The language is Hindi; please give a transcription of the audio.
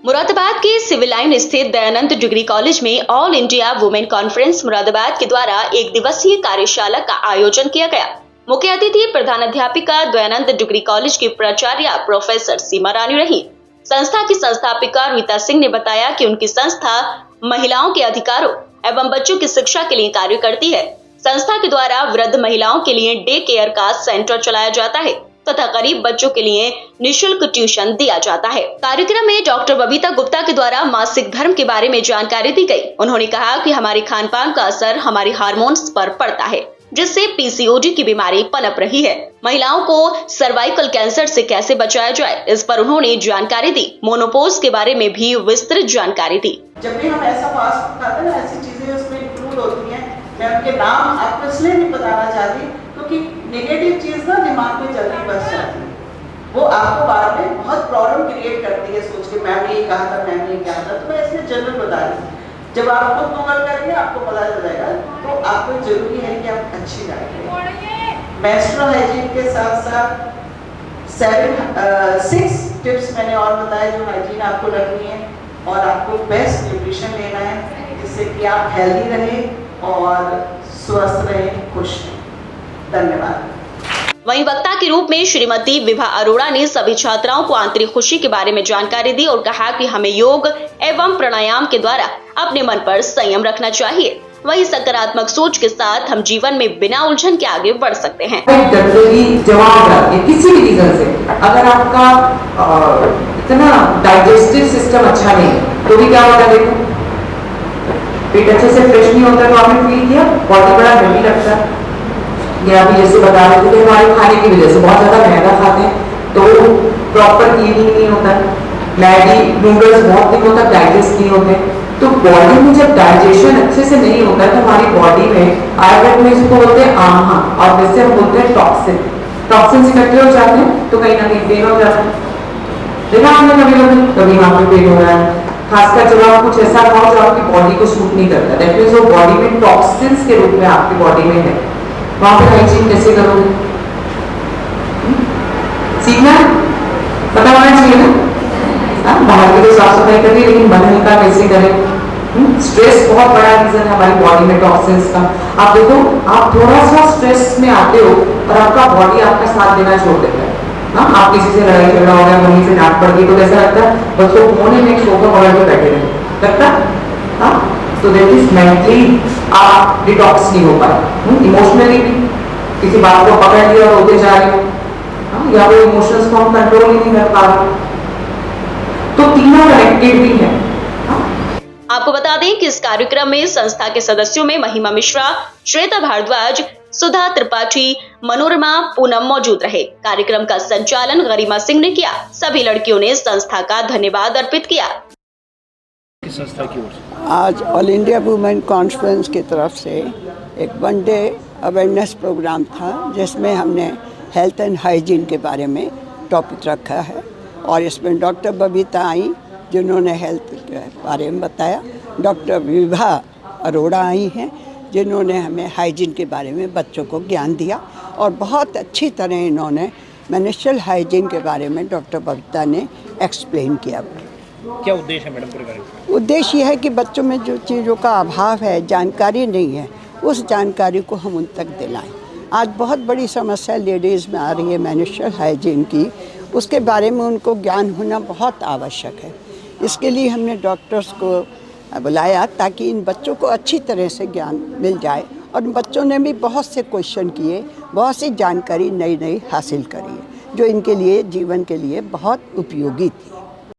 मुरादाबाद के सिविल लाइन स्थित दयानंद डिग्री कॉलेज में all India women conference Moradabad के द्वारा एक दिवसीय कार्यशाला का आयोजन किया गया। मुख्य अतिथि प्रधानाध्यापिका दयानंद डिग्री कॉलेज की प्राचार्य प्रोफेसर सीमा रानी रही। संस्था की संस्थापिका रीता सिंह ने बताया कि उनकी संस्था महिलाओं के अधिकारों एवं बच्चों की शिक्षा के लिए कार्य करती है। संस्था के द्वारा वृद्ध महिलाओं के लिए डे केयर का सेंटर चलाया जाता है तथा गरीब बच्चों के लिए निःशुल्क ट्यूशन दिया जाता है। कार्यक्रम में डॉक्टर बबीता गुप्ता के द्वारा मासिक धर्म के बारे में जानकारी दी गई। उन्होंने कहा कि हमारे खान पान का असर हमारे हार्मोन्स पर पड़ता है, जिससे पीसीओडी की बीमारी पनप रही है। महिलाओं को सर्वाइकल कैंसर से कैसे बचाया जाए, इस पर उन्होंने जानकारी दी। मोनोपोज के बारे में भी विस्तृत जानकारी दी। जब भी हम ऐसा फास्ट फूड खाते हैं, ऐसी चीजें उसमें इंक्लूड होती हैं। मैं उनके नाम आपको इसलिए नहीं बताना चाहती क्योंकि नेगेटिव चीज ना दिमाग में जल्दी बस जाती है। वो आपको बाद में बहुत प्रॉब्लम क्रिएट करती है, सोच के मैंने ये कहा था, मैंने ये कहा था। तो मैं इसलिए जनरल बता रही हूँ, जब आप खुद गूगल करेंगे आपको पता चल जाएगा। तो आपको जरूरी है कि आप अच्छी डाइट लें। मेंस्ट्रुअल हाइजीन के साथ साथ 6 टिप्स मैंने और बताए जो हाइजीन आपको रखनी है, और आपको बेस्ट न्यूट्रिशन लेना है जिससे कि आप हेल्दी रहें और स्वस्थ रहें, खुश रहें। धन्यवाद। वहीं वक्ता के रूप में श्रीमती विभा अरोड़ा ने सभी छात्राओं को आंतरिक खुशी के बारे में जानकारी दी और कहा कि हमें योग एवं प्राणायाम के द्वारा अपने मन पर संयम रखना चाहिए। वहीं सकारात्मक सोच के साथ हम जीवन में बिना उलझन के आगे बढ़ सकते हैं। जवाब किसी भी रीजन से अगर आपका इतना डाइजेस्टिव सिस्टम अच्छा नहीं है तो भी क्या होता है, देखो पेट अच्छे से फ्रेश नहीं होता। तो आपने फील किया बॉडी बड़ा हेवी लगता है। ये अभी जैसे बता रहे थे कि हमारे खाने की वजह से बहुत ज्यादा मैदा खाते हैं तो प्रॉपर क्लीनिंग नहीं होता है। मैगी नूडल्स बहुत दिन होता डाइजेस्ट नहीं होते। तो बॉडी में जब डाइजेशन अच्छे से नहीं होता है तो हमारी बॉडी में आयुर्वेद में इसको बोलते हैं आम्हा, और वैसे हम बोलते हैं टॉक्सिन इकट्ठे हो जाते हैं तो कहीं ना कहीं पेन हो जाता है। देखा आपने कभी वहां पे पेन हो रहा है, खासकर जब आप कुछ ऐसा खाओ जो आपकी बॉडी को सूट नहीं करता, दैट मींस वो बॉडी में टॉक्सिन्स के रूप में आपकी बॉडी में है। वहां पे हाइजीन कैसे करोगे, सीखना पता होना चाहिए ना। बाहर की तो साफ सफाई करिए लेकिन मन हल्का कैसे करें। स्ट्रेस बहुत बड़ा रीजन है हमारी बॉडी में टॉक्सिन्स का। आप देखो, आप थोड़ा सा स्ट्रेस में आते हो और आपका बॉडी आपका साथ देना छोड़ देता है। आप किसी से लड़ाई झगड़ा हो गया, वहीं से डांट पड़ गई तो कैसा लगता है, बस वो कोने में एक सोफा पकड़ के बैठे रहे लगता। तो दैट इज मेंटली आप डिटॉक्स नहीं हो पाए। इमोशनली भी किसी बात को पकड़ लिया और होते जा रहे हो, या वो इमोशंस को हम कंट्रोल ही नहीं कर पा रहे। तो तीनों कनेक्टेड भी है। आपको बता दें कि इस कार्यक्रम में संस्था के सदस्यों में महिमा मिश्रा, श्वेता भारद्वाज, सुधा त्रिपाठी, मनोरमा पूनम मौजूद रहे। कार्यक्रम का संचालन गरिमा सिंह ने किया। सभी लड़कियों ने संस्था का धन्यवाद अर्पित किया। संस्था की ओर से आज ऑल इंडिया वुमेन कॉन्फ्रेंस की तरफ से एक 1 डे अवेयरनेस प्रोग्राम था जिसमें हमने हेल्थ एंड हाइजीन के बारे में टॉपिक रखा है, और इसमें डॉक्टर बबीता आई जिन्होंने हेल्थ के बारे में बताया, डॉक्टर विभा अरोड़ा आई हैं जिन्होंने हमें हाइजीन के बारे में बच्चों को ज्ञान दिया, और बहुत अच्छी तरह इन्होंने मेंस्ट्रुअल हाइजीन के बारे में डॉक्टर बबीता ने एक्सप्लेन किया। क्या उद्देश्य है मैडम पूरे कार्यक्रम? उद्देश्य यह है कि बच्चों में जो चीज़ों का अभाव है, जानकारी नहीं है, उस जानकारी को हम उन तक दिलाएं। आज बहुत बड़ी समस्या लेडीज़ में आ रही है मेंस्ट्रुअल हाइजीन की, उसके बारे में उनको ज्ञान होना बहुत आवश्यक है। इसके लिए हमने डॉक्टर्स को बुलाया ताकि इन बच्चों को अच्छी तरह से ज्ञान मिल जाए, और बच्चों ने भी बहुत से क्वेश्चन किए, बहुत सी जानकारी नई नई हासिल करी है जो इनके लिए जीवन के लिए बहुत उपयोगी थी।